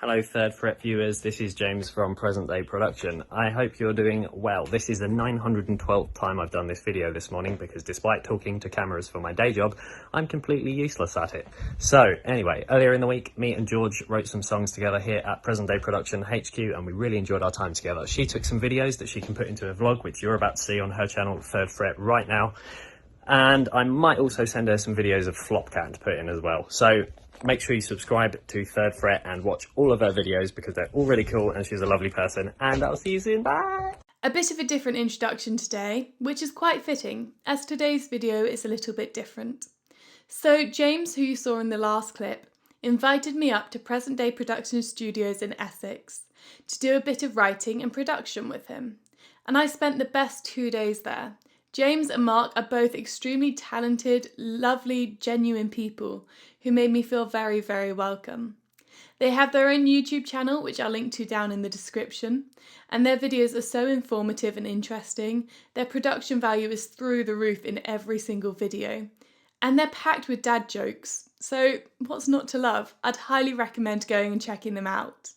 Hello Third Fret viewers, this is James from Present Day Production. I hope you're doing well. This is the 912th time I've done this video this morning because despite talking to cameras for my day job, I'm completely useless at it. So anyway, earlier in the week, me and George wrote some songs together here at Present Day Production HQ and we really enjoyed our time together. She took some videos that she can put into a vlog, which you're about to see on her channel, Third Fret, right now. And I might also send her some videos of Flopcat to put in as well. So make sure you subscribe to Third Fret and watch all of her videos because they're all really cool and she's a lovely person. And I'll see you soon. Bye! A bit of a different introduction today, which is quite fitting, as today's video is a little bit different. So James, who you saw in the last clip, invited me up to Present Day Production Studios in Essex to do a bit of writing and production with him. And I spent the best 2 days there. James and Mark are both extremely talented, lovely, genuine people who made me feel very, very welcome. They have their own YouTube channel, which I'll link to down in the description, and their videos are so informative and interesting. Their production value is through the roof in every single video, and they're packed with dad jokes, so what's not to love? I'd highly recommend going and checking them out.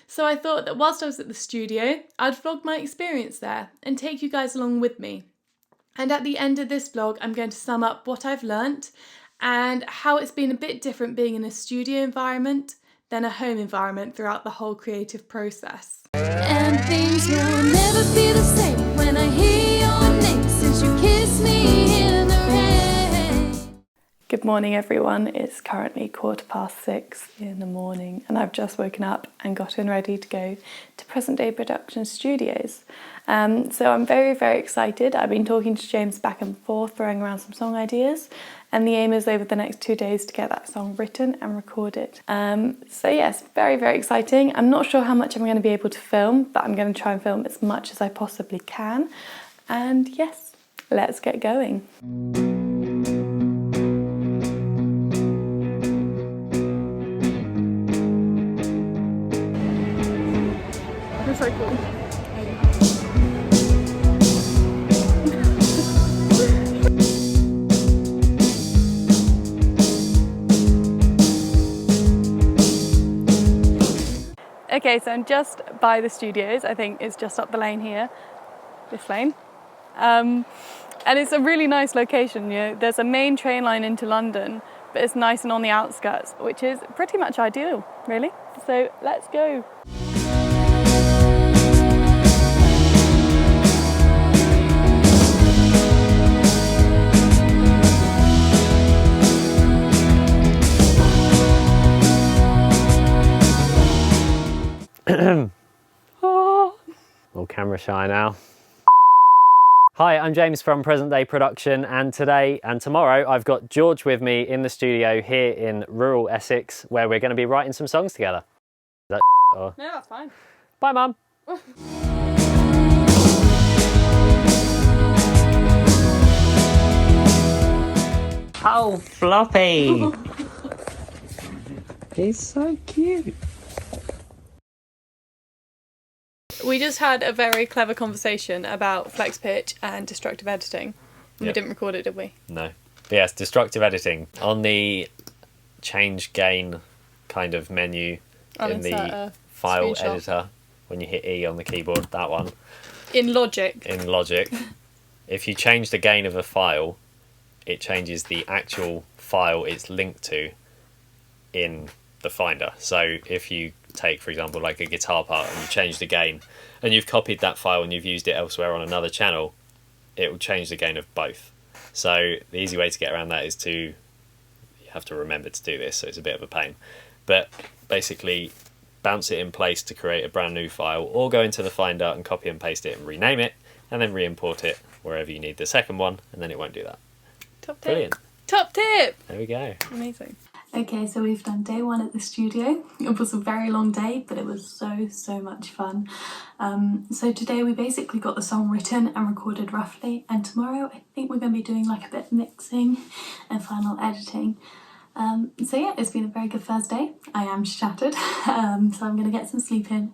So I thought that whilst I was at the studio, I'd vlog my experience there and take you guys along with me. And at the end of this vlog, I'm going to sum up what I've learnt and how it's been a bit different being in a studio environment than a home environment throughout the whole creative process. And things will never be the same when I hear your name since you kissed me in the rain. Good morning everyone, it's currently 6:15 in the morning and I've just woken up and gotten ready to go to Present Day Production Studios. So I'm very, very excited. I've been talking to James back and forth, throwing around some song ideas, and the aim is over the next 2 days to get that song written and recorded. So yes, very, very exciting. I'm not sure how much I'm going to be able to film, but I'm going to try and film as much as I possibly can. And yes, let's get going. That's so cool. Okay, so I'm just by the studios. I think it's just up the lane here, this lane. And it's a really nice location, you know. There's a main train line into London, but it's nice and on the outskirts, which is pretty much ideal, really. So let's go. All camera shy now. Hi, I'm James from Present Day Production, and today and tomorrow I've got George with me in the studio here in rural Essex where we're going to be writing some songs together. Is that or? No, that's fine. Bye, Mum. Oh, Floppy! He's so cute. We just had a very clever conversation about flex pitch and destructive editing. We didn't record it, did we? No. But yes, destructive editing. On the change gain kind of menu in the file editor, when you hit E on the keyboard, that one. In Logic. In Logic. If you change the gain of a file, it changes the actual file it's linked to in the Finder. So if you take, for example, like a guitar part and you change the gain and you've copied that file and you've used it elsewhere on another channel, it will change the gain of both. So the easy way to get around that is you have to remember to do this, so it's a bit of a pain. But basically bounce it in place to create a brand new file, or go into the Finder and copy and paste it and rename it, and then re-import it wherever you need the second one, and then it won't do that. Top tip. Brilliant. Top tip! There we go. Amazing. Okay, so we've done day one at the studio. It was a very long day, but it was so much fun. So today we basically got the song written and recorded roughly, and tomorrow I think we're going to be doing like a bit of mixing and final editing. So yeah, it's been a very good first day. I am shattered, so I'm going to get some sleep in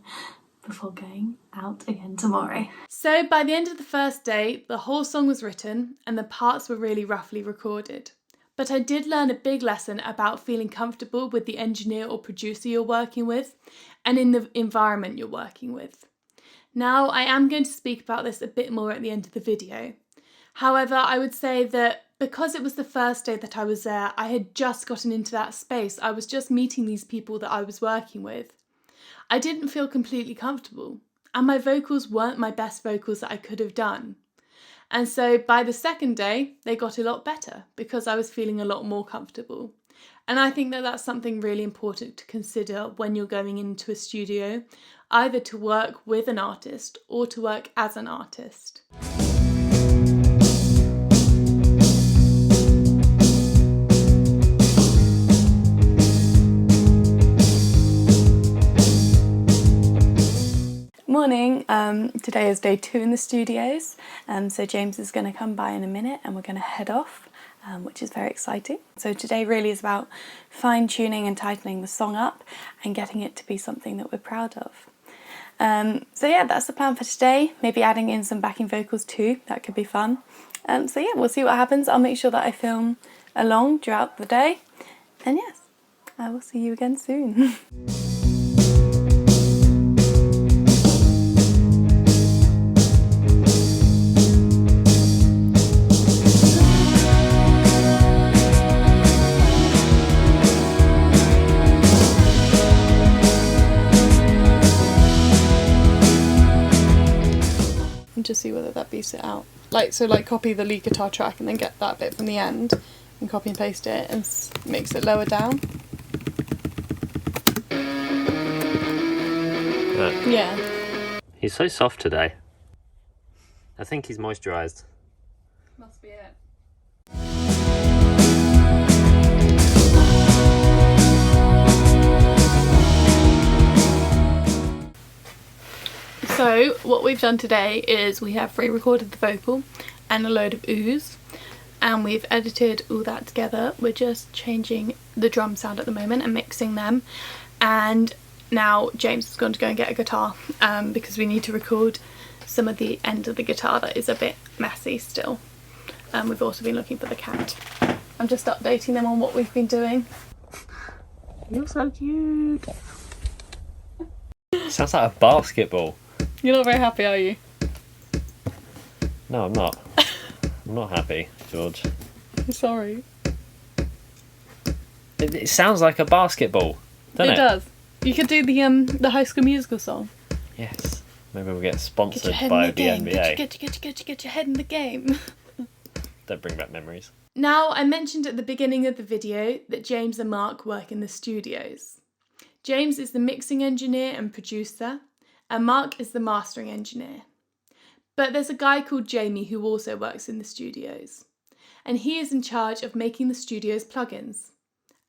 before going out again tomorrow. So by the end of the first day, the whole song was written and the parts were really roughly recorded. but I did learn a big lesson about feeling comfortable with the engineer or producer you're working with and in the environment you're working with. Now, I am going to speak about this a bit more at the end of the video. However, I would say that because it was the first day that I was there, I had just gotten into that space. I was just meeting these people that I was working with. I didn't feel completely comfortable, and my vocals weren't my best vocals that I could have done. And so by the second day, they got a lot better because I was feeling a lot more comfortable. And I think that that's something really important to consider when you're going into a studio, either to work with an artist or to work as an artist. Morning, today is day 2 in the studios, so James is going to come by in a minute and we're going to head off, which is very exciting. So today really is about fine-tuning and tightening the song up and getting it to be something that we're proud of. So yeah, that's the plan for today, maybe adding in some backing vocals too, that could be fun. So yeah, we'll see what happens. I'll make sure that I film along throughout the day, and yes, I will see you again soon. And just see whether that beats it out. Like copy the lead guitar track and then get that bit from the end and copy and paste it and mix it lower down. Yeah. He's so soft today. I think he's moisturised. Must be it. So what we've done today is we have re-recorded the vocal and a load of oohs, and we've edited all that together. We're just changing the drum sound at the moment and mixing them, and now James is going to go and get a guitar because we need to record some of the end of the guitar that is a bit messy still. We've also been looking for the cat. I'm just updating them on what we've been doing. You're so cute. Sounds like a basketball. You're not very happy, are you? No, I'm not. I'm not happy, George. I'm sorry. It sounds like a basketball, doesn't it? It does. You could do the High School Musical song. Yes. Maybe we'll get sponsored Get your head by in the the game. NBA. Get your head in the game. Don't bring back memories. Now, I mentioned at the beginning of the video that James and Mark work in the studios. James is the mixing engineer and producer, and Mark is the mastering engineer. But there's a guy called Jamie who also works in the studios, and he is in charge of making the studio's plugins.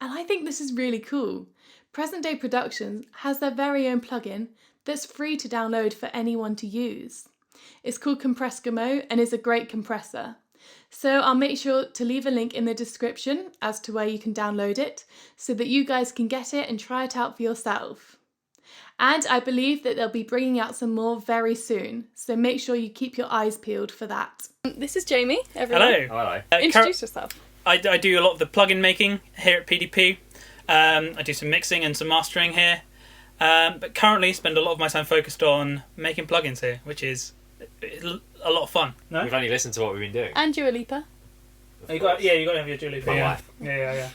And I think this is really cool. Present Day Production has their very own plugin that's free to download for anyone to use. It's called Compressgamo and is a great compressor. So I'll make sure to leave a link in the description as to where you can download it so that you guys can get it and try it out for yourself. And I believe that they'll be bringing out some more very soon, so make sure you keep your eyes peeled for that. This is Jamie, everyone. Hello. Hello. Introduce yourself. I do a lot of the plugin making here at PDP. I do some mixing and some mastering here. But currently spend a lot of my time focused on making plugins here, which is a lot of fun. No? We've only listened to what we've been doing. And Dua Lipa. You got to have your Julie. My wife. Yeah.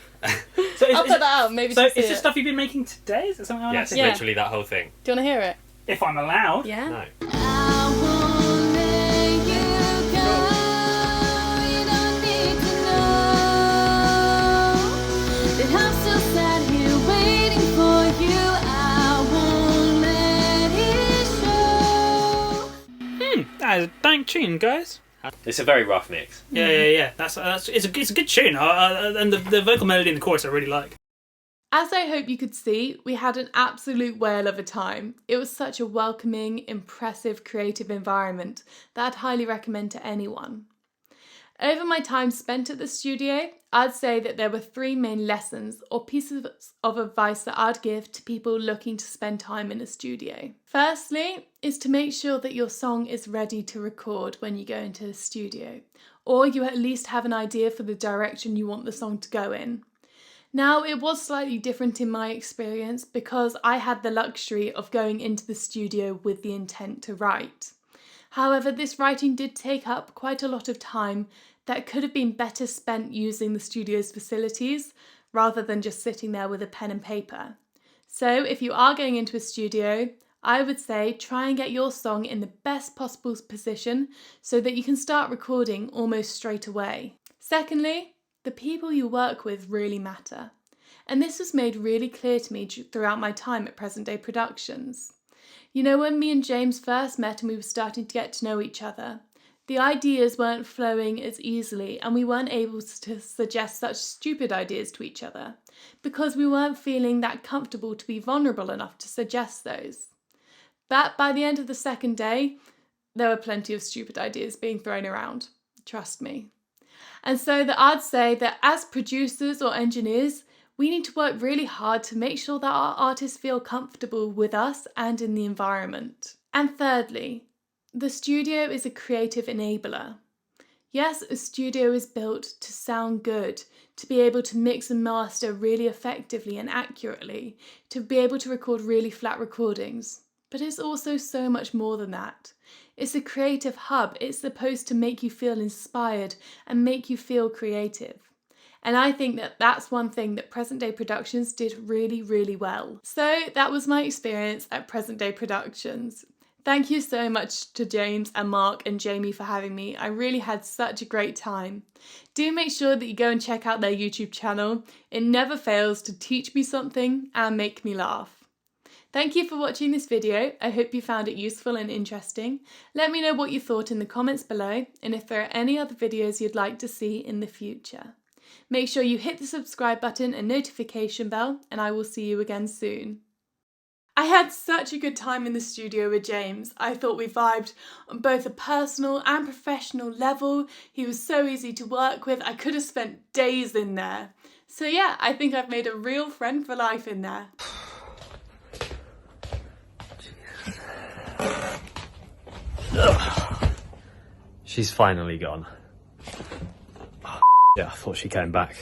So I'll put that out, maybe So to see is this it. stuff you've been making today? Is that something I Yes, like? Yeah. literally that whole thing. Do you want to hear it? If I'm allowed. Yeah? No. I won't let you go. You don't need to know that I'm still sat here waiting for you. I won't let it show. That is a dank tune, guys. It's a very rough mix. Yeah. That's it's a good tune, and the vocal melody in the chorus I really like. As I hope you could see, we had an absolute whale of a time. It was such a welcoming, impressive, creative environment that I'd highly recommend to anyone. Over my time spent at the studio, I'd say that there were 3 main lessons or pieces of advice that I'd give to people looking to spend time in a studio. Firstly, is to make sure that your song is ready to record when you go into the studio. or you at least have an idea for the direction you want the song to go in. Now, it was slightly different in my experience because I had the luxury of going into the studio with the intent to write. However, this writing did take up quite a lot of time that could have been better spent using the studio's facilities rather than just sitting there with a pen and paper. So if you are going into a studio, I would say try and get your song in the best possible position so that you can start recording almost straight away. Secondly, the people you work with really matter. And this was made really clear to me throughout my time at Present Day Productions. You know, when me and James first met and we were starting to get to know each other, the ideas weren't flowing as easily and we weren't able to suggest such stupid ideas to each other because we weren't feeling that comfortable to be vulnerable enough to suggest those. But by the end of the second day, there were plenty of stupid ideas being thrown around. Trust me. And so I'd say that as producers or engineers, we need to work really hard to make sure that our artists feel comfortable with us and in the environment. And thirdly, the studio is a creative enabler. Yes, a studio is built to sound good, to be able to mix and master really effectively and accurately, to be able to record really flat recordings. But it's also so much more than that. It's a creative hub. It's supposed to make you feel inspired and make you feel creative. And I think that that's one thing that Present Day Productions did really, really well. So that was my experience at Present Day Productions. Thank you so much to James and Mark and Jamie for having me. I really had such a great time. Do make sure that you go and check out their YouTube channel. It never fails to teach me something and make me laugh. Thank you for watching this video. I hope you found it useful and interesting. Let me know what you thought in the comments below and if there are any other videos you'd like to see in the future. Make sure you hit the subscribe button and notification bell, and I will see you again soon. I had such a good time in the studio with James. I thought we vibed on both a personal and professional level. He was so easy to work with. I could have spent days in there. So yeah, I think I've made a real friend for life in there. She's finally gone. Yeah, I thought she came back.